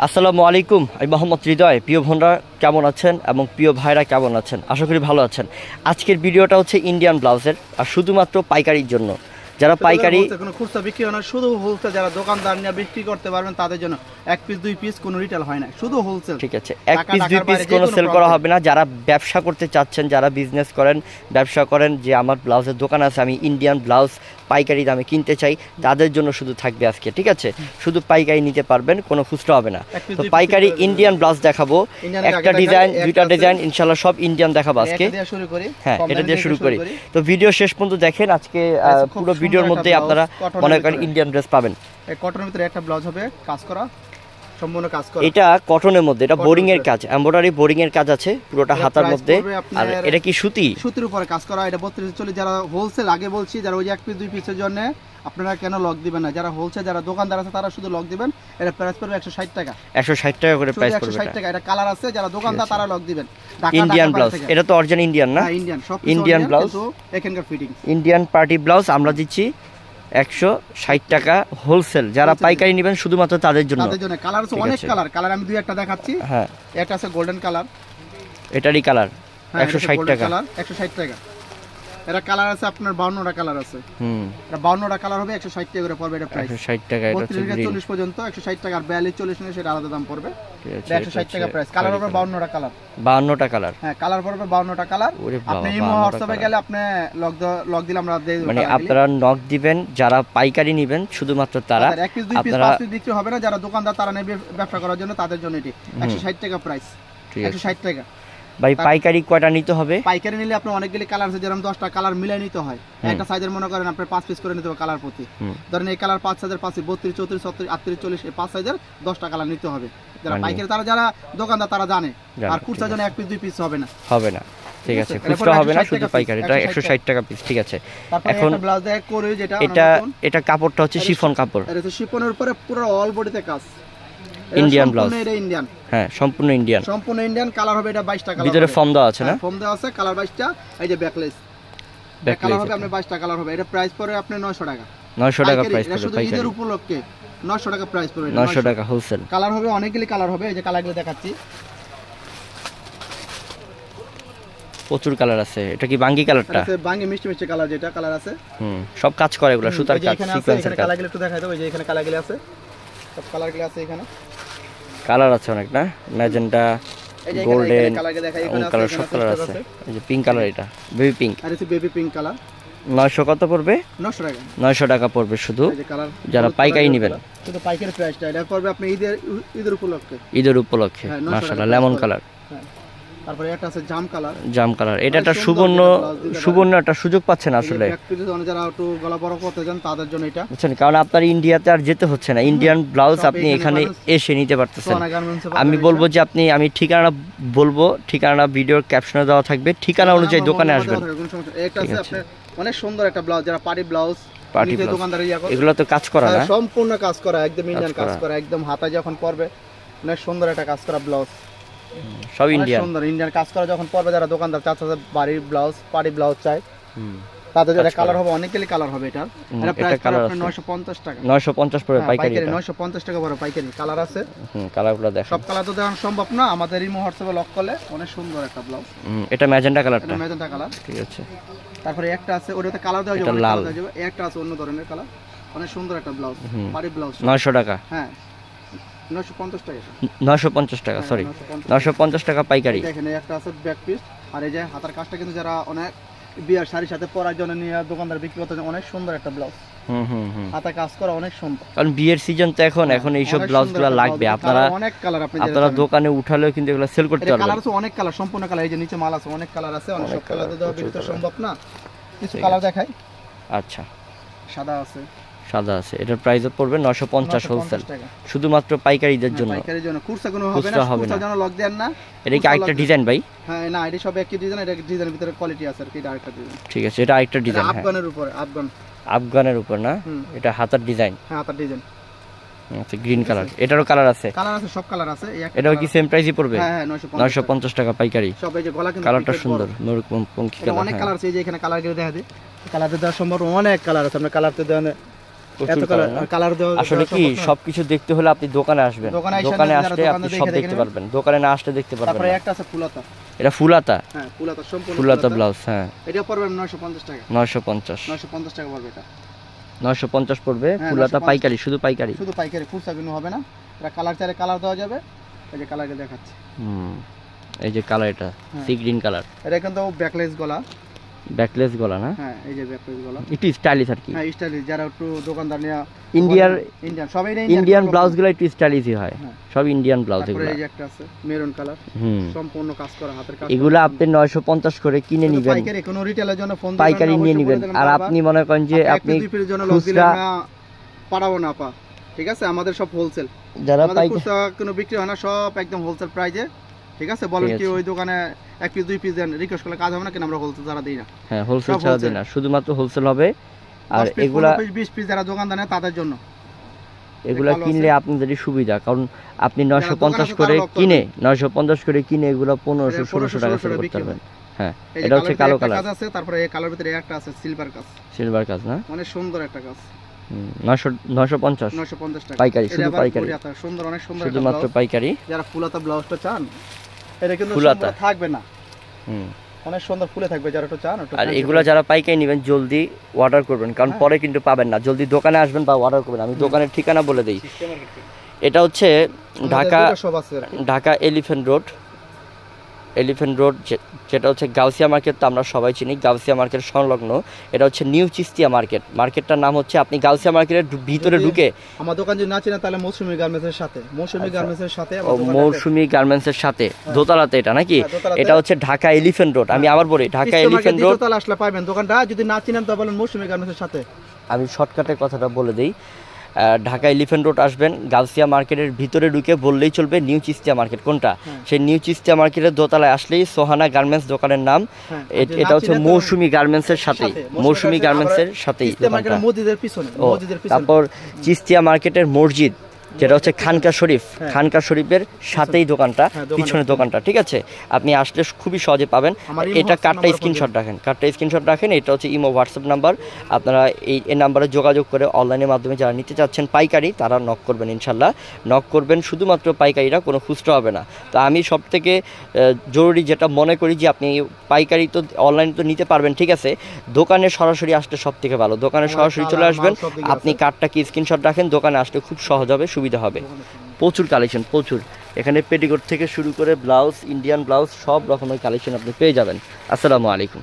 আসসালামু আলাইকুম, আমি মোহাম্মদ হৃদয়। প্রিয় বোনরা কেমন আছেন এবং প্রিয় ভাইরা কেমন আছেন? আশা করি ভালো আছেন। আজকের ভিডিওটা হচ্ছে ইন্ডিয়ান ব্লাউজের, আর শুধুমাত্র পাইকারির জন্য। যারা পাইকারি কোনো খুচরা বিক্রি হয় না, শুধু হোলসেল যারা দোকানদার নিয়ে বিক্রি করতে পারবেন তাদের জন্য এক পিস দুই পিস কোনো রিটেল হয় না, শুধু হোলসেল। ঠিক আছে, এক পিস দুই পিস কোনো সেল করা হবে না। যারা ব্যবসা করতে চাচ্ছেন, যারা বিজনেস করেন, ব্যবসা করেন, যে আমার ব্লাউজের দোকান আছে, আমি ইন্ডিয়ান ব্লাউজ পাইকারি দামে কিনতে চাই, তাদের জন্য শুধু থাকবে আজকে। ঠিক আছে, শুধু পাইকারি নিতে পারবেন, কোনো খুচরা হবে না। তো পাইকারি ইন্ডিয়ান ব্লাউজ দেখাবো, একটা ডিজাইন দুইটা ডিজাইন ইনশাআল্লাহ সব ইন্ডিয়ান দেখাবো আজকে। হ্যাঁ, এটা দিয়ে শুরু করি। তো ভিডিও শেষ পর্যন্ত দেখেন। আজকে পুরো ভিডিওর মধ্যে আপনারা মনে করেন ইন্ডিয়ান ড্রেস পাবেন। কটনের ভিতরে একটা ব্লাউজ হবে কাজ করা, সম্পূর্ণ কাজ করা। এটা কটনের মধ্যে, এটা বোরিং এর কাজ, এমব্রয়ডারি বোরিং এর কাজ আছে পুরোটা হাতার মধ্যে। আর এটা কি সুতি? সুতির উপরে কাজ করা। এটা 32-40 যারা হোলসেল, আগে বলছি যারা ওই যে এক পিস দুই পিসের জন্য আপনারা কেন লক দিবেন না, যারা হোলসেল যারা দোকানদার আছে তারা শুধু লক দিবেন। এটা প্রাইস পড়বে 160 টাকা। 160 টাকা করে প্রাইস পড়বে। 160 টাকা। এটা কালার আছে, যারা দোকানদার তারা লক দিবেন। ইন্ডিয়ান ব্লাউজ, এটা তো অরিজিনাল ইন্ডিয়ান না? ইন্ডিয়ান, সব ইন্ডিয়ান ব্লাউজ, এখানকার ফিটিং ইন্ডিয়ান পার্টি ব্লাউজ আমরা দিচ্ছি 160 টাকা হোলসেল। যারা পাইকারি নেবেন শুধুমাত্র তাদের জন্য। কালার আছে অনেক, কালার আমি দুই একটা দেখাচ্ছি। হ্যাঁ, এটা আছে গোল্ডেন কালার, এটারই কালার 160 টাকা। 160 টাকা। এটা কালার আছে আপনার 52টা কালার আছে। এটা 52টা কালার হবে 160 টাকা করে পড়বে। এটা প্রাইস 160 টাকা। এটা 40 পর্যন্ত 160 টাকা, আর 42-40 নিলে সেটা আলাদা দাম পড়বে। 160 টাকা প্রাইস। কালার হবে 52টা কালার। 52টা কালার, হ্যাঁ কালার পড়বে 52টা কালার। আপনি ইমো হোয়াটসঅ্যাপে গেলে আপনি লক দিলে আমরা দেই। মানে আপনারা নক দিবেন যারা পাইকারি নেবেন, শুধুমাত্র তারা। এক পিস দুই পিস পাঁচ পিস বিক্রি হবে না, যারা দোকানদার তারা নেবে ব্যবসা করার জন্য, তাদের জন্য এটি 160 টাকা প্রাইস। 160 টাকা। ভাই পাইকারি কয়টা নিতে হবে? পাইকারি নিলে আপনার অনেকগুলি কালার আছে, যেরকম 10টা কালার মিলাই নিতে হয়। একটা সাইজের মনে করেন আপনার 5 পিস করে নিতে হবে কালার প্রতি। ধরেন এই কালার 5 সাইজের 5, 32, 34, 36, 38, 40 এই 5 সাইজের 10টা কালার নিতে হবে। যারা পাইকারি তারা, যারা দোকানদার তারা জানে। আর খুচরা জন্য এক পিস দুই পিস হবে না। হবে না, ঠিক আছে, খুচরা হবে না, শুধু পাইকারি। এটা 160 টাকা পিস। ঠিক আছে, এখন ব্লাউজ দেখ করে যেটা এটা কাপড়টা হচ্ছে শিফন কাপড়। এটা হচ্ছে শিফনের উপরে পুরো অল বডিতে কাজ। ইন্ডিয়ান ব্লাউজ, এটা ইন্ডিয়ান, হ্যাঁ সম্পূর্ণ ইন্ডিয়ান, সম্পূর্ণ ইন্ডিয়ান। কালার হবে এটা 22টা কালার। ভিতরে ফর্ম দেওয়া আছে না? ফর্ম দেওয়া আছে, কালার 22টা। এই যে ব্যাকলেস কালার হবে আপনার 22টা কালার হবে। এটা প্রাইস পড়ে আপনি 900 টাকা। 900 টাকা প্রাইস পড়বে পাইকারি। ঈদের উপলক্ষে 900 টাকা প্রাইস পড়বে। 900 টাকা হোলসেল। কালার হবে অনেকগুলি কালার হবে। এই যে কালারগুলো দেখাচ্ছি, প্রচুর কালার আছে। এটা কি বাঙ্গি কালারটা? আছে বাঙ্গি মিষ্টি মিষ্টি কালার, যেটা কালার আছে। সব কাজ করে এগুলো, সুতার কাজ, সিকোয়েন্সের কাজ। কালারগুলো একটু দেখাই দাও। এই যে এখানে কালারগুলো আছে, সব কালারগুলো আছে। এখানে কালার আছে অনেক না? ম্যাজেন্টা, গোল্ডেন, কালার সব কালার আছে। এই যে পিঙ্ক কালার, এটা বেবি পিঙ্ক। আর এটা বেবি পিঙ্ক কালার। 900 কত পড়বে? 900 টাকা। 900 টাকা পড়বে শুধু যারা পাইকারি নেবেন। শুধু পাইকারি প্রাইসটা এটা পড়বে আপনি ঈদের উপলক্ষে। ঈদের উপলক্ষে মাশাআল্লাহ লেমন কালার। তারপরে এটা আছে জাম কালার। জাম কালার, এটা একটা সুবর্ণ একটা সুযোগ পাচ্ছেন আসলে। যারা একটু গলা বড় করতে চান তাদের জন্য এটা, বুঝছেন, কারণ আপনার ইন্ডিয়াতে আর যেতে হচ্ছে না। ইন্ডিয়ান ব্লাউজ আপনি এখানে এসে নিতে পারতেছেন। আমি বলবো যে আমি ঠিকানা বলবো, ঠিকানা ভিডিওর ক্যাপশনে দেওয়া থাকবে, ঠিকানা অনুযায়ী দোকানে আসবেন। এটা আছে আপনার অনেক সুন্দর একটা ব্লাউজ, যারা পার্টি ব্লাউজ, পার্টি দোকানদার এগুলো তো কাজ করা না? সম্পূর্ণ কাজ করা, একদম ইন্ডিয়ান কাজ করা, একদম হাতায় যখন পরবে অনেক সুন্দর একটা কাজ করা ব্লাউজ। সব ইন্ডিয়ান, সুন্দর ইন্ডিয়ান কাজ করা যখন পরবে, যারা দোকানদার চাচ্ছে বাড়ির ব্লাউজ, পার্টি ব্লাউজ চায়, তাদের জন্য কালার হবে অনেকগুলি কালার হবে। এটা প্রাইস আপনার 950 টাকা। 950 পড়বে পাইকারি। 950 টাকা পড়বে পাইকারি। কালার আছে, কালারগুলো দেখো। সব কালার তো দেখানো সম্ভব না, আমাদের ইমো হোয়াটসঅ্যাপে লক করলে অনেক সুন্দর একটা ব্লাউজ। এটা ম্যাজেন্টা কালারটা, এটা ম্যাজেন্টা কালার। ঠিক আছে, তারপরে একটা আছে ওটাতে কালার দেওয়া যাবে, লাল দেওয়া যাবে। একটা আছে অন্য ধরনের কালার, অনেক সুন্দর একটা ব্লাউজ, পার্টি ব্লাউজ। 900 টাকা। হ্যাঁ 950 টাকা। 950 টাকা, সরি 950 টাকা পাইকারি। দেখেন একটা আছে ব্যাক পিস, আর এই যে হাতার কাজটা কিন্তু যারা অনেক বিয়ার শাড়ির সাথে পরার জন্য নিয়ে দোকানদার বিক্রি করতে, অনেক সুন্দর একটা ব্লাউজ। হাতা কাজ করা অনেক সুন্দর, কারণ বিয়ের সিজন তো এখন এইসব ব্লাউজগুলো লাগবে। আপনারা অনেক কালার আপনারা দোকানে উঠালেও কিন্তু এগুলো সেল করতে পারবেন। কালার আছে অনেক কালার, সম্পূর্ণ কালার। এই যে নিচে মাল আছে, অনেক কালার আছে। অনেক সব কালার তো দেওয়া ভিডিওতে সম্ভব না, কিছু কালার দেখাই। আচ্ছা, সাদা আছে, সাদা আছে। এটার প্রাইস পড়বে 950 হোলসেল, শুধুমাত্র পাইকারিদের জন্য। পাইকারির জন্য, খুচরা কোনো হবে না, খুচরা জন্য লক দেন না। এটা কি আরেকটা ডিজাইন ভাই? হ্যাঁ না, এটা সব একই ডিজাইন, এটা ডিজাইনের ভিতরে কোয়ালিটি আছে আর কি। এটা আরেকটা ডিজাইন। ঠিক আছে, এটা আরেকটা ডিজাইন। আফগানের উপরে, আফগানের উপর না? এটা হাতার ডিজাইন। হ্যাঁ হাতার ডিজাইন। আচ্ছা, গ্রিন কালার। এটারও কালার আছে? কালার আছে, সব কালার আছে। এটাও কি সেম প্রাইসই পড়বে? হ্যাঁ 950 টাকা পাইকারি। সব এই যে গলা কিন্তু কালারটা সুন্দর, নরকমপঙ্খী কালার। অনেক কালার আছে, এই যে এখানে কালারগুলো দেখা দিই। কালারতে দেওয়া সম্ভব অনেক কালার আছে, আমরা কালারতে দেওয়া প্রচুর কালার না? আসলে কি সবকিছু দেখতে হলে আপনি দোকানে আসবেন, দোকানে আসলে আপনি সব দেখতে পারবেন, দোকানে না আসলে দেখতে পারবেন না। তারপরে একটা আছে ফুলাতা, এটা ফুলাতা? হ্যাঁ ফুলাতা, সম্পূর্ণ ফুলাতা ব্লাউজ। হ্যাঁ, এটা পড়বে 950 টাকা। 950 টাকা পড়বে এটা, 950 পড়বে। ফুলাতা পাইকারি, শুধু পাইকারি, শুধু পাইকারি, খুচরা কোনো হবে না। এটা কালার চাইলে কালার দেওয়া যাবে, এই যে কালারকে দেখাচ্ছি। এই যে কালার, এটা সি গ্রিন কালার। এটা কিন্তু ব্যাকলেস গলা, ব্যাকলেস গলা না? হ্যাঁ এই যে ব্যাকলেস গলা, একটু স্টাইলিশ আর কি। হ্যাঁ স্টাইলিশ, যারা একটু দোকানদার নিয়ে ইন্ডিয়ান সবাই ইন্ডিয়ান ব্লাউজ গুলো একটু স্টাইলিশই হয়, সব ইন্ডিয়ান ব্লাউজ এগুলো। এই যে একটা আছে মেরুন কালার, সম্পূর্ণ কাজ করা, হাতের কাজ। এগুলো আপনি 950 করে কিনে নেবেন, পাইকারি কোনো রিটেলের জন্য ফোন দিবেন, পাইকারি নিয়ে নেবেন। আর আপনি মনে করেন যে আপনি খুচরা পারাবো না পা, ঠিক আছে? আমাদের সব হোলসেল, যারা খুচরা কোনো বিক্রি হয় না, সব একদম হোলসেল প্রাইজে, ঠিক আছে? বলেন কি ওই দোকানে 1 পিস 2 পিস দেন, রিকোয়েস্ট করলে কাজ হবে না, কেন আমরা হোলসেল ছাড়া দেই না। হ্যাঁ হোলসেল ছাড়া দেই না, শুধুমাত্র হোলসেল হবে। আর এগুলা 20 পিস যারা দোকানদার নেয় তাদের জন্য এগুলা কিনলে আপনাদেরই সুবিধা, কারণ আপনি 950 করে কিনে 950 করে কিনে এগুলো 1500-1600 টাকা সেল করতে পারবেন। হ্যাঁ এটা হচ্ছে কালো কালার আছে। তারপরে এই কালার ভিতরে একটা আছে সিলভার কাজ, সিলভার কাজ না? অনেক সুন্দর একটা কাজ। 950 টাকা পাইকারি, শুধু পাইকারি, সুন্দর, অনেক সুন্দর, শুধুমাত্র পাইকারি। যারা ফুলাতা ব্লাউজটা চান, এটা কিন্তু ফুলাতা থাকবে না, অনেক সুন্দর ফুলে থাকবে, যারা একটু চান। আর এগুলো যারা পাইকারি নেবেন জলদি অর্ডার করবেন, কারণ পরে কিন্তু পাবেন না। জলদি দোকানে আসবেন বা অর্ডার করবেন। আমি দোকানের ঠিকানা বলে দিই, এটা হচ্ছে ঢাকা এলিফ্যান্ট রোড, যেটা হচ্ছে গাউসিয়া মার্কেট। তো আমরা সবাই চিনি, গাউসিয়া মার্কেট সংলগ্ন এটা হচ্ছে নিউ চিস্তিয়া মার্কেট। মার্কেটটার নাম হচ্ছে, আপনি গাউসিয়া মার্কেটের ভিতরে ঢুকে, আমার দোকান যদি না চেনেন তাহলে মৌসুমী গার্মেন্টসের সাথে, মৌসুমী গার্মেন্টসের সাথে দোতলাতে এটা নাকি? এটা হচ্ছে ঢাকা এলিফ্যান্ট রোড। আমি আবার বলি, ঢাকা এলিফ্যান্ট রোড দোতলা আসলে পাবেন দোকানটা। যদি না চিনেন তাহলে বলেন মৌসুমী গার্মেন্টসের সাথে। আমি শর্টকাটে কথাটা বলে দিই, ঢাকা এলিফ্যান্ট রোড আসবেন, গাউসিয়া মার্কেটের ভিতরে ঢুকে বললেই চলবে নিউ চিস্তিয়া মার্কেট কোনটা। সেই নিউ চিস্তিয়া মার্কেটের দোতলায় আসলেই সোহানা গার্মেন্টস দোকানের নাম। এটা হচ্ছে মৌসুমী গার্মেন্টসের সাথেই, মৌসুমী গার্মেন্টসের সাথেই। তারপর চিস্তিয়া মার্কেটের মসজিদ, যেটা হচ্ছে খানকা শরীফের সাথেই দোকানটা, পিছনের দোকানটা, ঠিক আছে? আপনি আসলে খুবই সহজে পাবেন। এটা কার্ডটা স্ক্রিনশট রাখেন, এটা হচ্ছে ইমো হোয়াটসঅ্যাপ নাম্বার। আপনারা এই নাম্বারে যোগাযোগ করে অনলাইনের মাধ্যমে যারা নিতে চাচ্ছেন পাইকারি, তারা নক করবেন, ইনশাল্লাহ নক করবেন। শুধুমাত্র পাইকারিরা, কোনো খুচরা হবে না। তো আমি সব থেকে জরুরি যেটা মনে করি যে আপনি পাইকারি তো অনলাইনে তো নিতে পারবেন, ঠিক আছে, দোকানে সরাসরি আসলে সব থেকে ভালো। দোকানে সরাসরি চলে আসবেন, আপনি কার্ডটাকে স্ক্রিনশট রাখেন, দোকানে আসলে খুব সহজ হবে, সুবিধা হবে। প্রচুর কালেকশন, প্রচুর। এখানে পেটিকোট থেকে শুরু করে ব্লাউজ, ইন্ডিয়ান ব্লাউজ, সব রকমের কালেকশন আপনি পেয়ে যাবেন। আসসালামু আলাইকুম।